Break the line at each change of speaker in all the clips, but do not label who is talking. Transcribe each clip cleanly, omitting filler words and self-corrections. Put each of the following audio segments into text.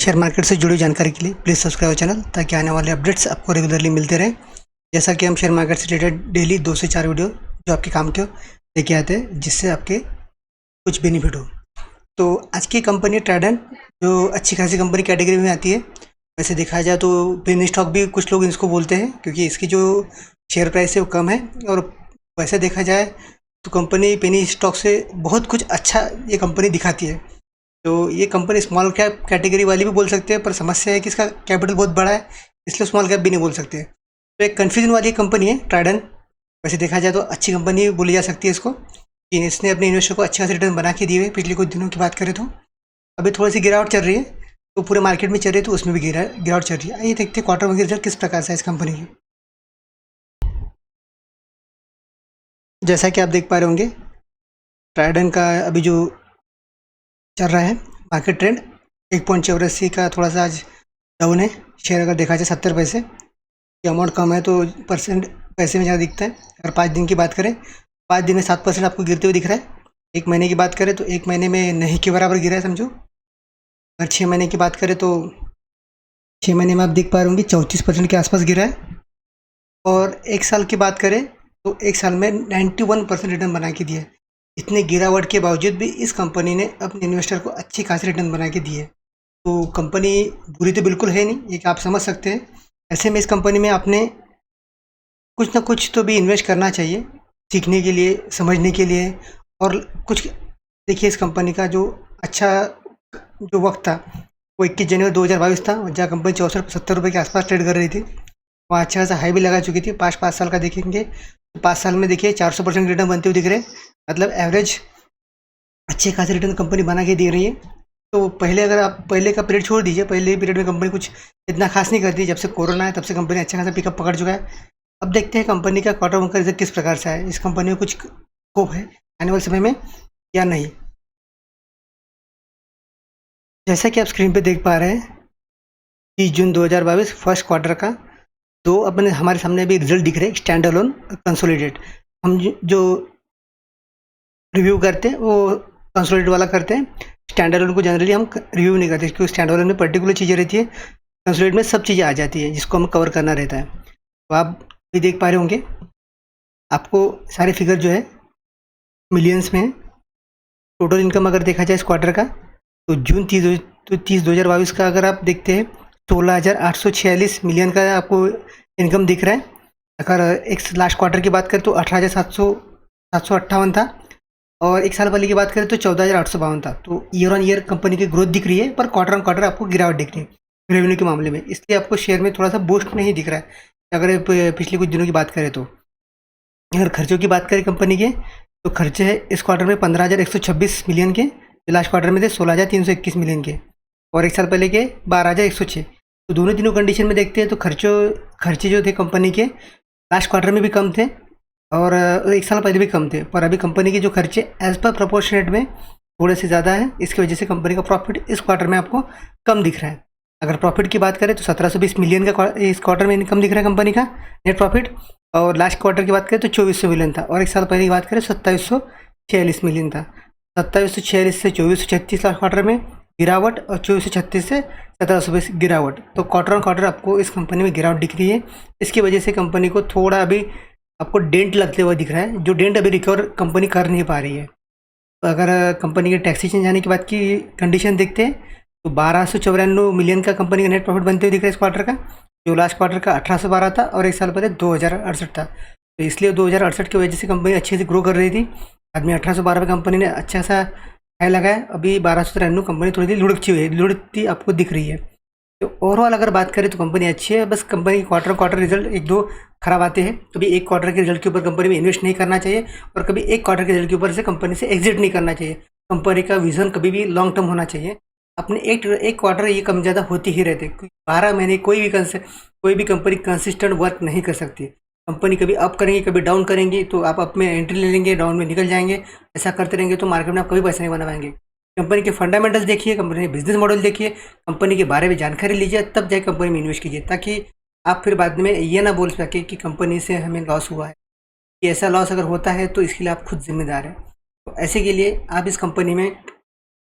Share market से जुड़ी जानकारी के लिए प्लीज़ सब्सक्राइब चैनल ताकि आने वाले अपडेट्स आपको रेगुलरली मिलते रहें। जैसा कि हम शेयर मार्केट से रिलेटेड डेली 2 से 4 वीडियो जो आपके काम के हो लेके आते हैं, जिससे आपके कुछ बेनिफिट हो। तो आज की कंपनी ट्राइडेंट जो अच्छी खासी कंपनी कैटेगरी में आती है। वैसे देखा जाए तो पेनी स्टॉक भी कुछ लोग इसको बोलते हैं, क्योंकि इसकी जो शेयर प्राइस है वो कम है। और वैसे देखा जाए तो कंपनी पेनी स्टॉक से बहुत कुछ अच्छा ये कंपनी दिखाती है। तो ये कंपनी स्मॉल कैप कैटेगरी वाली भी बोल सकते हैं, पर समस्या है कि इसका कैपिटल बहुत बड़ा है, इसलिए स्मॉल कैप भी नहीं बोल सकते। तो एक कन्फ्यूजन वाली कंपनी है ट्राइडेंट। वैसे देखा जाए तो अच्छी कंपनी बोली जा सकती है इसको, कि इसने अपने इन्वेस्टर को अच्छा खासा रिटर्न बना के दिए हुए। पिछले कुछ दिनों की बात करें तो अभी थोड़ी सी गिरावट चल रही है, तो पूरे मार्केट में चल रही है, तो उसमें भी गिरावट चल रही है। आइए देखते हैं क्वार्टर वन की रिजल्ट किस प्रकार से है इस कंपनी की। जैसा कि आप देख पा रहे होंगे, ट्राइडेंट का अभी जो चल रहा है मार्केट ट्रेंड 1.84 का थोड़ा सा आज डाउन है। शेयर अगर देखा जाए 70 पैसे की अमाउंट कम है, तो परसेंट पैसे में ज़्यादा दिखता है। अगर 5 दिन की बात करें, 5 दिन में 7% आपको गिरते हुए दिख रहा है। 1 महीने की बात करें तो 1 महीने में नहीं के बराबर गिरा है समझो। अगर 6 महीने की बात करें तो 6 महीने में आप देख पा रहे होंगे 34% के आसपास गिरा है। और 1 साल की बात करें तो 1 साल में 91% रिटर्न बना के दिया है। इतने गिरावट के बावजूद भी इस कंपनी ने अपने इन्वेस्टर को अच्छी खासी रिटर्न बना के दी है। तो कंपनी बुरी तो बिल्कुल है नहीं, ये कि आप समझ सकते हैं। ऐसे में इस कंपनी में आपने कुछ ना कुछ तो भी इन्वेस्ट करना चाहिए, सीखने के लिए, समझने के लिए। और कुछ देखिए, इस कंपनी का जो अच्छा जो वक्त था वो 21 जनवरी 2022 था, जहाँ कंपनी 64-70 रुपये के आसपास ट्रेड कर रही थी। वहाँ अच्छा खासा हाई भी लगा चुकी थी। 5 साल का देखेंगे तो 5 साल में देखिए 400% रिटर्न बनते हुए दिख रहे हैं। मतलब एवरेज अच्छे खासे रिटर्न कंपनी बना के दे रही है। तो पहले अगर आप पहले का पीरियड छोड़ दीजिए, पहले पीरियड में कंपनी कुछ इतना खास नहीं करती। जब से कोरोना है तब से कंपनी अच्छा खासा पिकअप पकड़ चुका है। अब देखते हैं कंपनी का क्वार्टर वन का रिजल्ट किस प्रकार से है, इस कंपनी में कुछ स्कोप है आने वाले समय में या नहीं। जैसा कि आप स्क्रीन पे देख पा रहे हैं, 30 जून 2022 फर्स्ट क्वार्टर का दो अपने हमारे सामने अभी रिजल्ट दिख रहे हैं, स्टैंड अलोन कंसोलिडेट। हम जो रिव्यू करते हैं वो कंसोलिडेट वाला करते हैं। स्टैंड अलोन को जनरली हम रिव्यू नहीं करते, क्योंकि स्टैंड अलोन में पर्टिकुलर चीज़ें रहती है, कंसोलिडेट में सब चीज़ें आ जाती है जिसको हमें कवर करना रहता है। तो आप भी देख पा रहे होंगे, आपको सारे फिगर जो है मिलियंस में है। टोटल इनकम अगर देखा जाए इस क्वार्टर का, तो जून 30/2022 का अगर आप देखते हैं 16,846 मिलियन का आपको इनकम दिख रहा है। अगर एक लास्ट क्वार्टर की बात करें तो 18,758 था, और 1 साल पहले की बात करें तो 14,852 था। तो ईयर ऑन ईयर कंपनी की ग्रोथ दिख रही है, पर क्वार्टर ऑन क्वार्टर आपको गिरावट दिख रही है रेवेन्यू के मामले में। इसलिए आपको शेयर में थोड़ा सा बूस्ट नहीं दिख रहा है अगर पिछले कुछ दिनों की बात करें तो। अगर खर्चों की बात करें कंपनी के, तो खर्चे है इस क्वार्टर में 15,126 मिलियन के, जो लास्ट क्वार्टर में थे 16,321 मिलियन के, और 1 साल पहले के 12,106। तो दोनों तीनों कंडीशन में देखते हैं तो खर्चे जो थे कंपनी के लास्ट क्वार्टर में भी कम थे, और 1 साल पहले भी कम थे। पर अभी कंपनी के जो खर्चे एज पर प्रोपोर्शनेट में थोड़े से ज़्यादा है, इसकी वजह से कंपनी का प्रॉफिट इस क्वार्टर में आपको कम दिख रहा है। अगर प्रॉफिट की बात करें तो 1720 मिलियन का इस क्वार्टर में इनकम दिख रहा है कंपनी का नेट प्रॉफिट, और लास्ट क्वार्टर की बात करें तो 2400 मिलियन था, और 1 साल पहले की बात करें 2746 मिलियन था। 2746 से 2436 लास्ट क्वार्टर में गिरावट, और 2436 से 1720 गिरावट। तो क्वार्टर ऑन क्वार्टर आपको इस कंपनी में गिरावट दिख रही है। इसकी वजह से कंपनी को थोड़ा अभी आपको डेंट लगते हुए दिख रहा है, जो डेंट अभी रिकवर कंपनी कर नहीं पा रही है। तो अगर कंपनी के टैक्सेशन जाने के बाद की कंडीशन देखते हैं तो 1294 मिलियन का कंपनी का नेट प्रॉफिट बनते हुए दिख रहा है इस क्वार्टर का, जो लास्ट क्वार्टर का 1812 था, और 1 साल पहले 2068 था। तो इसलिए 2068 की वजह से कंपनी अच्छे से ग्रो कर रही थी। आदमी 1812 में कंपनी ने अच्छा सा हाई लगाया, अभी 1293 कंपनी थोड़ी सी लुढ़कती आपको दिख रही है। तो ओवरऑल अगर बात करें तो कंपनी अच्छी है, बस कंपनी क्वार्टर रिजल्ट 1-2 खराब आते हैं। कभी एक क्वार्टर के रिजल्ट के ऊपर कंपनी में इन्वेस्ट नहीं करना चाहिए, और कभी एक क्वार्टर के रिजल्ट के ऊपर से कंपनी से एग्जिट नहीं करना चाहिए। कंपनी का विजन कभी भी लॉन्ग टर्म होना चाहिए। अपने एक क्वार्टर ये कम ज़्यादा होती ही रहते, 12 महीने कोई भी कंपनी कंसिस्टेंट वर्क नहीं कर सकती। कंपनी कभी अप करेंगी, कभी डाउन करेंगी, तो आप अप में एंट्री ले लेंगे, डाउन में निकल जाएंगे। ऐसा करते रहेंगे तो मार्केट में आप कभी पैसा नहीं बना पाएंगे। कंपनी के फंडामेंटल्स देखिए, कंपनी के बिजनेस मॉडल देखिए, कंपनी के बारे में जानकारी लीजिए, तब जाके कंपनी में इन्वेस्ट कीजिए, ताकि आप फिर बाद में ये ना बोल सके कि कंपनी से हमें लॉस हुआ है। कि ऐसा लॉस अगर होता है तो इसके लिए आप खुद जिम्मेदार हैं। तो ऐसे के लिए आप इस कंपनी में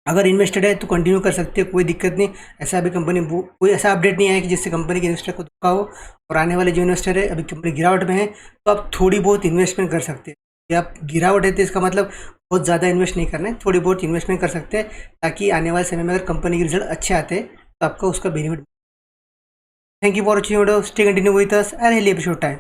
अगर इन्वेस्टेड है तो कंटिन्यू कर सकते हैं, कोई दिक्कत नहीं। ऐसा अभी कंपनी कोई ऐसा अपडेट नहीं आया कि जिससे कंपनी के इन्वेस्टर को धोखा हो। और आने वाले जो इन्वेस्टर है, अभी कंपनी गिरावट में है तो आप थोड़ी बहुत इन्वेस्टमेंट कर सकते हैं। या आप गिरावट है तो इसका मतलब बहुत ज़्यादा इन्वेस्ट नहीं करना है, थोड़ी बहुत इन्वेस्टमेंट कर सकते हैं, ताकि आने वाले समय में अगर कंपनी के रिजल्ट अच्छे आते हैं तो आपको उसका benefit. Thank you for watching video, stay continue with us, I really appreciate time.